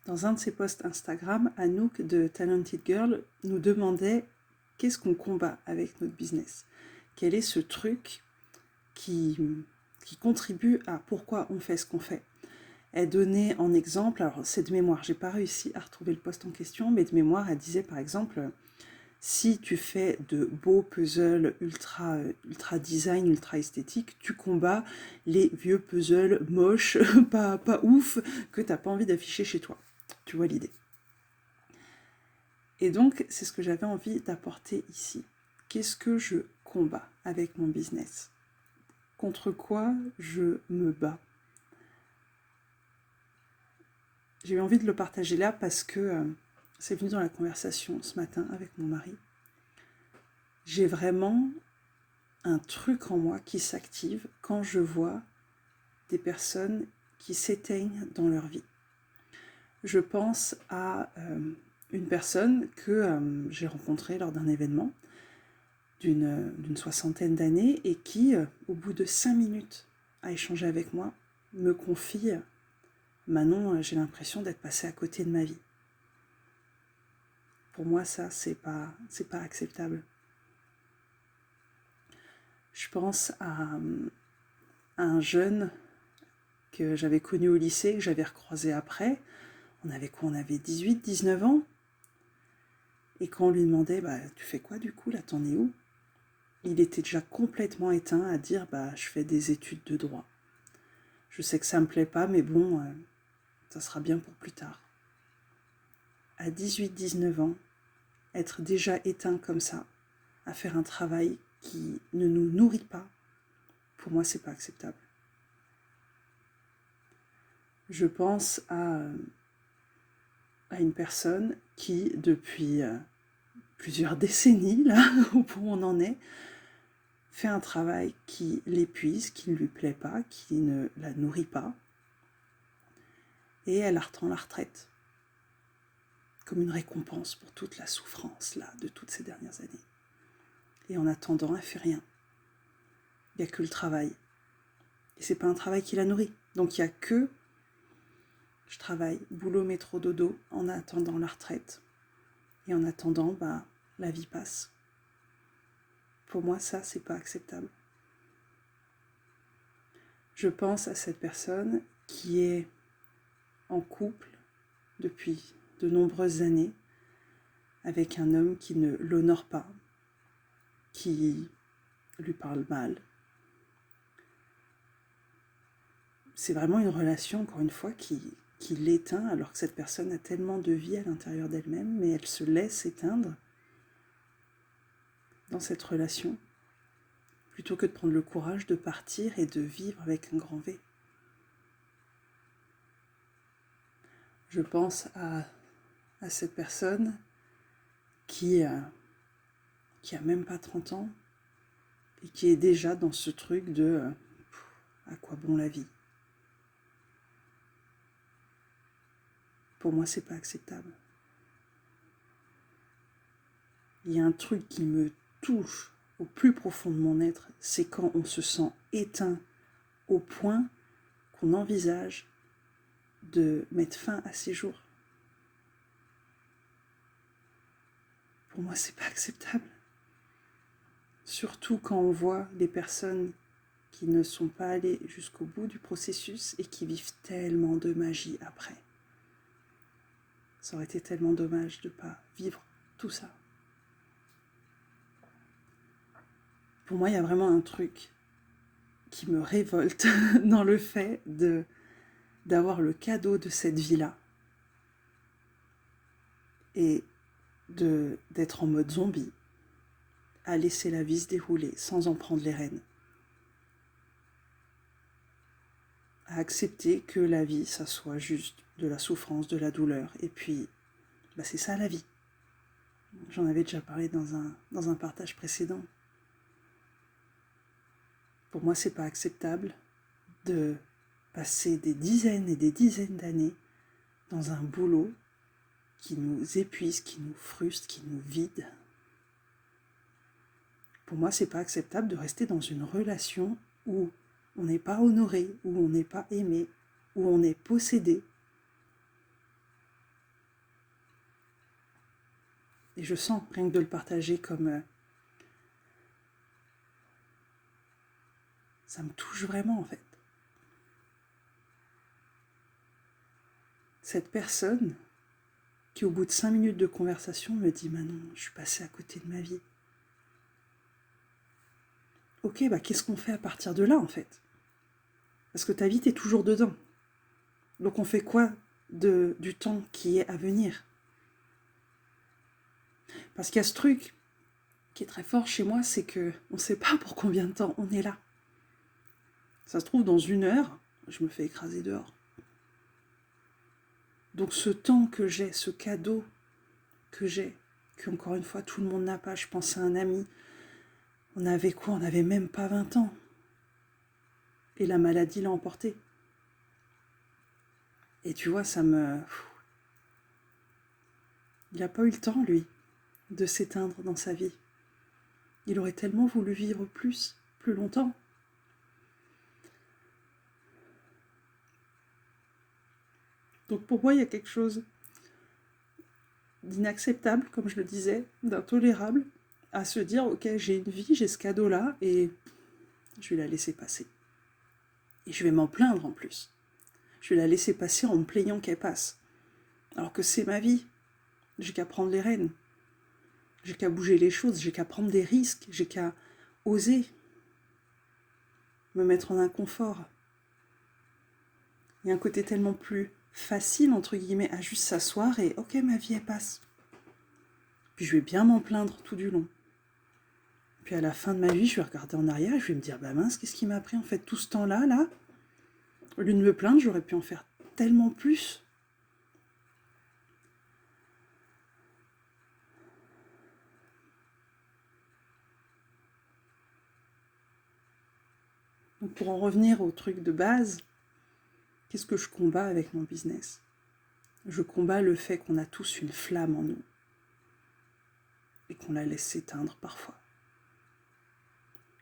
Dans un de ses posts Instagram, Anouk de Talented Girl nous demandait qu'est-ce qu'on combat avec notre business. Quel est ce truc qui contribue à pourquoi on fait ce qu'on fait. Elle donnait en exemple, alors c'est de mémoire, j'ai pas réussi à retrouver le post en question, mais de mémoire, elle disait par exemple, si tu fais de beaux puzzles ultra design, ultra esthétiques, tu combats les vieux puzzles moches, pas ouf, que t'as pas envie d'afficher chez toi. Tu vois l'idée. Et donc, c'est ce que j'avais envie d'apporter ici. Qu'est-ce que je combats avec mon business ? Contre quoi je me bats ? J'ai eu envie de le partager là parce que c'est venu dans la conversation ce matin avec mon mari. J'ai vraiment un truc en moi qui s'active quand je vois des personnes qui s'éteignent dans leur vie. Je pense à une personne que j'ai rencontrée lors d'un événement d'une soixantaine d'années et qui, au bout de 5 minutes à échanger avec moi, me confie « Manon, j'ai l'impression d'être passée à côté de ma vie ». Pour moi, ça, c'est pas acceptable. Je pense à un jeune que j'avais connu au lycée, que j'avais recroisé après. On avait quoi ? On avait 18, 19 ans. Et quand on lui demandait, tu fais quoi du coup, là, t'en es où ? Il était déjà complètement éteint à dire, je fais des études de droit. Je sais que ça me plaît pas, mais bon, ça sera bien pour plus tard. À 18, 19 ans, être déjà éteint comme ça, à faire un travail qui ne nous nourrit pas, pour moi, c'est pas acceptable. Je pense à une personne qui, depuis plusieurs décennies, là, au point où on en est, fait un travail qui l'épuise, qui ne lui plaît pas, qui ne la nourrit pas, et elle attend la retraite, comme une récompense pour toute la souffrance, là, de toutes ces dernières années. Et en attendant, elle fait rien. Il n'y a que le travail. Et c'est pas un travail qui la nourrit. Donc il n'y a que je travaille, boulot, métro, dodo, en attendant la retraite. Et en attendant, la vie passe. Pour moi, ça, c'est pas acceptable. Je pense à cette personne qui est en couple depuis de nombreuses années avec un homme qui ne l'honore pas, qui lui parle mal. C'est vraiment une relation, encore une fois, qui l'éteint, alors que cette personne a tellement de vie à l'intérieur d'elle-même, mais elle se laisse éteindre dans cette relation, plutôt que de prendre le courage de partir et de vivre avec un grand V. Je pense à cette personne qui a même pas 30 ans et qui est déjà dans ce truc de à quoi bon la vie ? Pour moi, c'est pas acceptable. Il y a un truc qui me touche au plus profond de mon être, c'est quand on se sent éteint au point qu'on envisage de mettre fin à ses jours. Pour moi, c'est pas acceptable. Surtout quand on voit des personnes qui ne sont pas allées jusqu'au bout du processus et qui vivent tellement de magie après. Ça aurait été tellement dommage de ne pas vivre tout ça. Pour moi, il y a vraiment un truc qui me révolte dans le fait d'avoir le cadeau de cette vie-là et d'être en mode zombie, à laisser la vie se dérouler sans en prendre les rênes. À accepter que la vie, ça soit juste de la souffrance, de la douleur, et puis c'est ça la vie. J'en avais déjà parlé dans un partage précédent. Pour moi, c'est pas acceptable de passer des dizaines et des dizaines d'années dans un boulot qui nous épuise, qui nous frustre, qui nous vide. Pour moi, c'est pas acceptable de rester dans une relation où on n'est pas honoré, où on n'est pas aimé, où on est possédé. Et je sens, rien que de le partager comme... ça me touche vraiment, en fait. Cette personne qui, au bout de 5 minutes de conversation, me dit « Manon, je suis passée à côté de ma vie. » Ok, bah qu'est-ce qu'on fait à partir de là, en fait? Parce que ta vie, t'es toujours dedans. Donc on fait quoi du temps qui est à venir? Parce qu'il y a ce truc qui est très fort chez moi, c'est que on ne sait pas pour combien de temps on est là. Ça se trouve, dans 1 heure, je me fais écraser dehors. Donc ce temps que j'ai, ce cadeau que j'ai, qu'encore une fois tout le monde n'a pas, je pense à un ami, on avait quoi? On n'avait même pas 20 ans. Et la maladie l'a emporté. Et tu vois, ça me... Il n'a pas eu le temps, lui, de s'éteindre dans sa vie. Il aurait tellement voulu vivre plus longtemps. Donc pour moi, il y a quelque chose d'inacceptable, comme je le disais, d'intolérable, à se dire, ok, j'ai une vie, j'ai ce cadeau-là, et je vais la laisser passer. Et je vais m'en plaindre en plus. Je vais la laisser passer en me plaignant qu'elle passe. Alors que c'est ma vie. J'ai qu'à prendre les rênes. J'ai qu'à bouger les choses, j'ai qu'à prendre des risques, j'ai qu'à oser me mettre en inconfort. Il y a un côté tellement plus facile, entre guillemets, à juste s'asseoir et ok, ma vie, elle passe. Puis je vais bien m'en plaindre tout du long. Puis à la fin de ma vie, je vais regarder en arrière et je vais me dire, bah mince, qu'est-ce qui m'a pris en fait tout ce temps-là, là? Au lieu de me plaindre, j'aurais pu en faire tellement plus. Donc pour en revenir au truc de base, qu'est-ce que je combats avec mon business? Je combats le fait qu'on a tous une flamme en nous et qu'on la laisse s'éteindre parfois.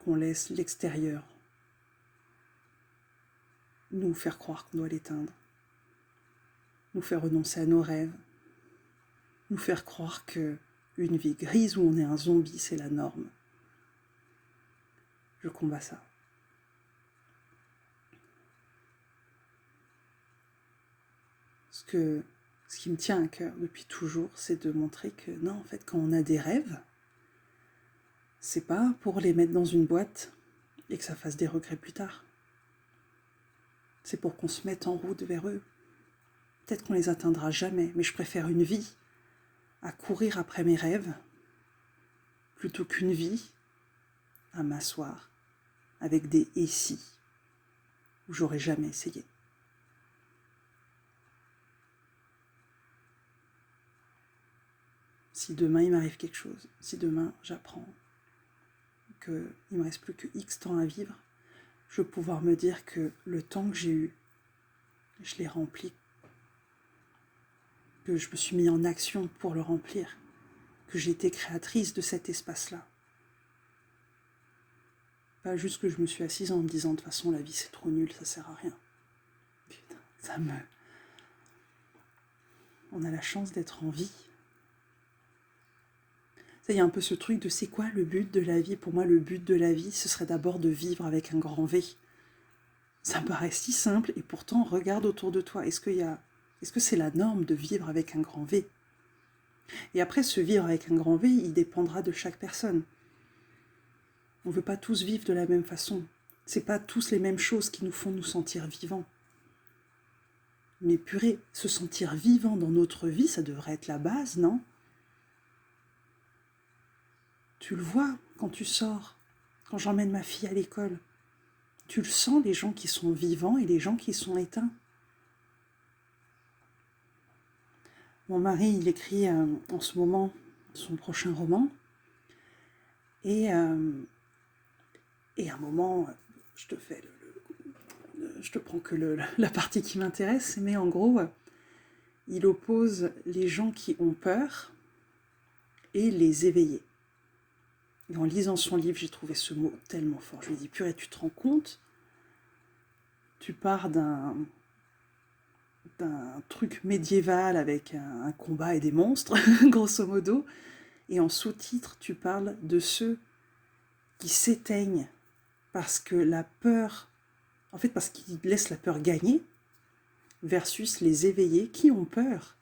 Qu'on laisse l'extérieur nous faire croire qu'on doit l'éteindre, nous faire renoncer à nos rêves, nous faire croire que une vie grise où on est un zombie, c'est la norme. Je combats ça. Ce qui me tient à cœur depuis toujours, c'est de montrer que non, en fait, quand on a des rêves, c'est pas pour les mettre dans une boîte et que ça fasse des regrets plus tard. C'est pour qu'on se mette en route vers eux. Peut-être qu'on les atteindra jamais, mais je préfère une vie à courir après mes rêves plutôt qu'une vie à m'asseoir avec des « et si » où j'aurais jamais essayé. Si demain il m'arrive quelque chose, si demain j'apprends qu'il ne me reste plus que X temps à vivre, je vais pouvoir me dire que le temps que j'ai eu, je l'ai rempli, que je me suis mis en action pour le remplir, que j'ai été créatrice de cet espace-là. Pas juste que je me suis assise en me disant de toute façon la vie c'est trop nul, ça sert à rien. Putain, ça me... On a la chance d'être en vie. Il y a un peu ce truc de c'est quoi le but de la vie? Pour moi, le but de la vie, ce serait d'abord de vivre avec un grand V. Ça me paraît si simple et pourtant, regarde autour de toi. Est-ce que c'est la norme de vivre avec un grand V? Et après, ce vivre avec un grand V, il dépendra de chaque personne. On ne veut pas tous vivre de la même façon. C'est pas tous les mêmes choses qui nous font nous sentir vivants. Mais purée, se sentir vivant dans notre vie, ça devrait être la base, non? Tu le vois quand tu sors, quand j'emmène ma fille à l'école. Tu le sens, les gens qui sont vivants et les gens qui sont éteints. Mon mari, il écrit en ce moment son prochain roman. Et à un moment, je te prends que la partie qui m'intéresse, mais en gros, il oppose les gens qui ont peur et les éveillés. Et en lisant son livre, j'ai trouvé ce mot tellement fort. Je lui ai dit, purée, tu te rends compte? Tu pars d'un truc médiéval avec un combat et des monstres, grosso modo, Et en sous-titre, tu parles de ceux qui s'éteignent parce que la peur, en fait parce qu'ils laissent la peur gagner, versus les éveillés qui ont peur,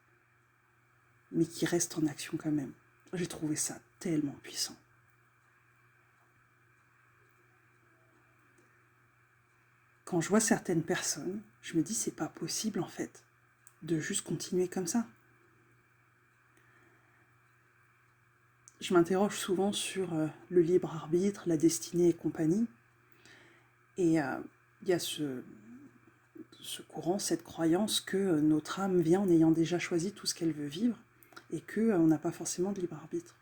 mais qui restent en action quand même. J'ai trouvé ça tellement puissant. Quand je vois certaines personnes, je me dis c'est pas possible en fait de juste continuer comme ça. Je m'interroge souvent sur le libre arbitre, la destinée et compagnie. Et il y a ce courant, cette croyance que notre âme vient en ayant déjà choisi tout ce qu'elle veut vivre et qu'on n'a pas forcément de libre arbitre.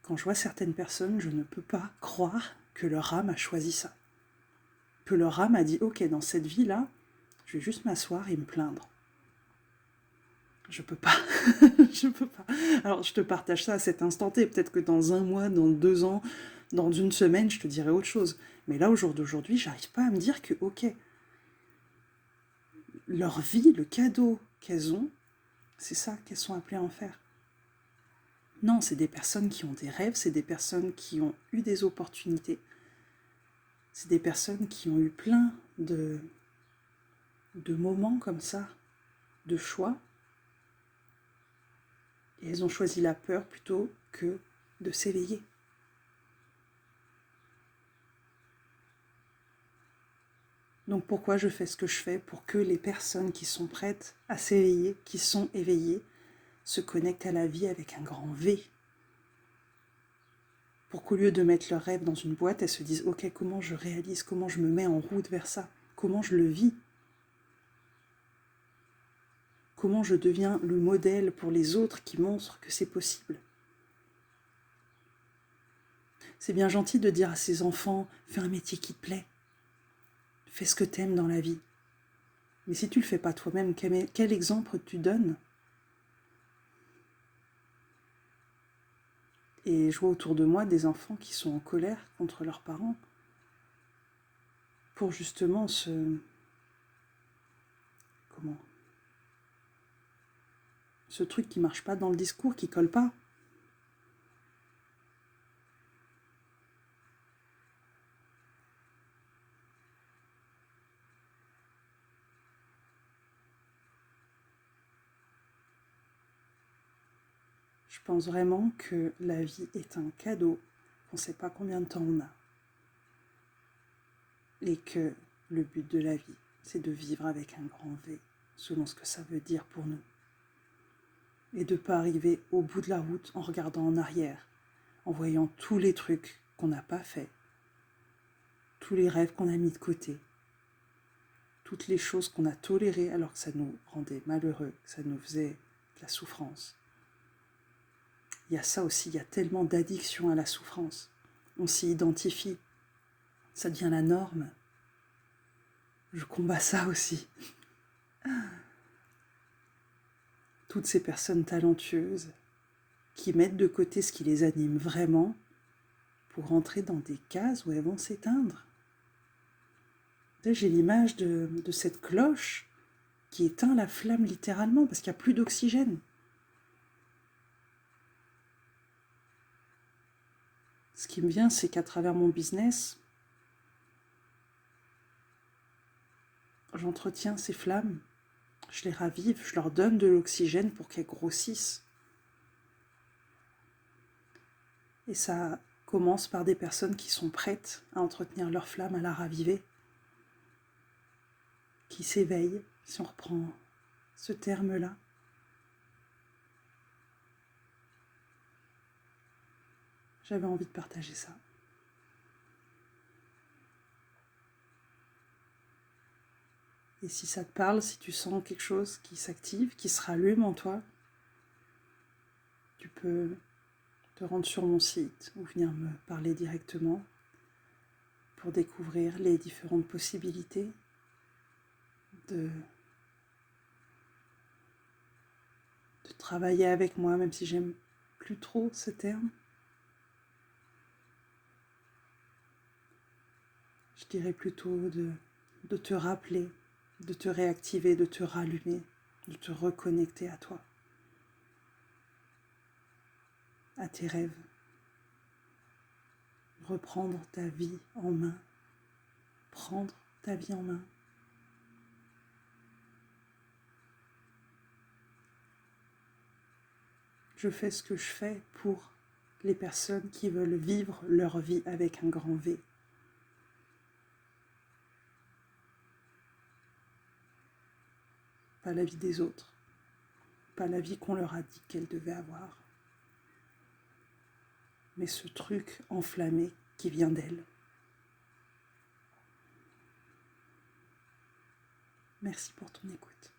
Quand je vois certaines personnes, je ne peux pas croire que leur âme a choisi ça. Que leur âme a dit « Ok, dans cette vie-là, je vais juste m'asseoir et me plaindre. » Je peux pas. Je peux pas. Alors, je te partage ça à cet instant T. Peut-être que dans 1 mois, dans 2 ans, dans 1 semaine, je te dirai autre chose. Mais là, au jour d'aujourd'hui, j'arrive pas à me dire que, ok, leur vie, le cadeau qu'elles ont, c'est ça qu'elles sont appelées à en faire. Non, c'est des personnes qui ont des rêves, c'est des personnes qui ont eu des opportunités, c'est des personnes qui ont eu plein de moments comme ça, de choix, et elles ont choisi la peur plutôt que de s'éveiller. Donc pourquoi je fais ce que je fais? Pour que les personnes qui sont prêtes à s'éveiller, qui sont éveillées, se connectent à la vie avec un grand V. Pour qu'au lieu de mettre leurs rêves dans une boîte, elles se disent « Ok, comment je réalise, comment je me mets en route vers ça? Comment je le vis? Comment je deviens le modèle pour les autres qui montrent que c'est possible ?» C'est bien gentil de dire à ses enfants « Fais un métier qui te plaît. Fais ce que t'aimes dans la vie. » Mais si tu le fais pas toi-même, quel exemple tu donnes? Et je vois autour de moi des enfants qui sont en colère contre leurs parents pour justement ce truc qui marche pas dans le discours, qui colle pas. Je pense vraiment que la vie est un cadeau, qu'on ne sait pas combien de temps on a. Et que le but de la vie, c'est de vivre avec un grand V, selon ce que ça veut dire pour nous. Et de ne pas arriver au bout de la route en regardant en arrière, en voyant tous les trucs qu'on n'a pas fait, tous les rêves qu'on a mis de côté, toutes les choses qu'on a tolérées alors que ça nous rendait malheureux, que ça nous faisait de la souffrance. Il y a ça aussi, il y a tellement d'addiction à la souffrance. On s'y identifie, ça devient la norme. Je combats ça aussi. Toutes ces personnes talentueuses qui mettent de côté ce qui les anime vraiment pour rentrer dans des cases où elles vont s'éteindre. J'ai l'image de cette cloche qui éteint la flamme littéralement parce qu'il n'y a plus d'oxygène. Ce qui me vient, c'est qu'à travers mon business, j'entretiens ces flammes, je les ravive, je leur donne de l'oxygène pour qu'elles grossissent. Et ça commence par des personnes qui sont prêtes à entretenir leur flamme, à la raviver, qui s'éveillent, si on reprend ce terme-là. J'avais envie de partager ça. Et si ça te parle, si tu sens quelque chose qui s'active, qui se rallume en toi, tu peux te rendre sur mon site ou venir me parler directement pour découvrir les différentes possibilités de travailler avec moi, même si j'aime plus trop ce terme. Je dirais plutôt de te rappeler, de te réactiver, de te rallumer, de te reconnecter à toi. à tes rêves. Reprendre ta vie en main. Prendre ta vie en main. Je fais ce que je fais pour les personnes qui veulent vivre leur vie avec un grand V. Pas la vie des autres, pas la vie qu'on leur a dit qu'elles devaient avoir, mais ce truc enflammé qui vient d'elles. Merci pour ton écoute.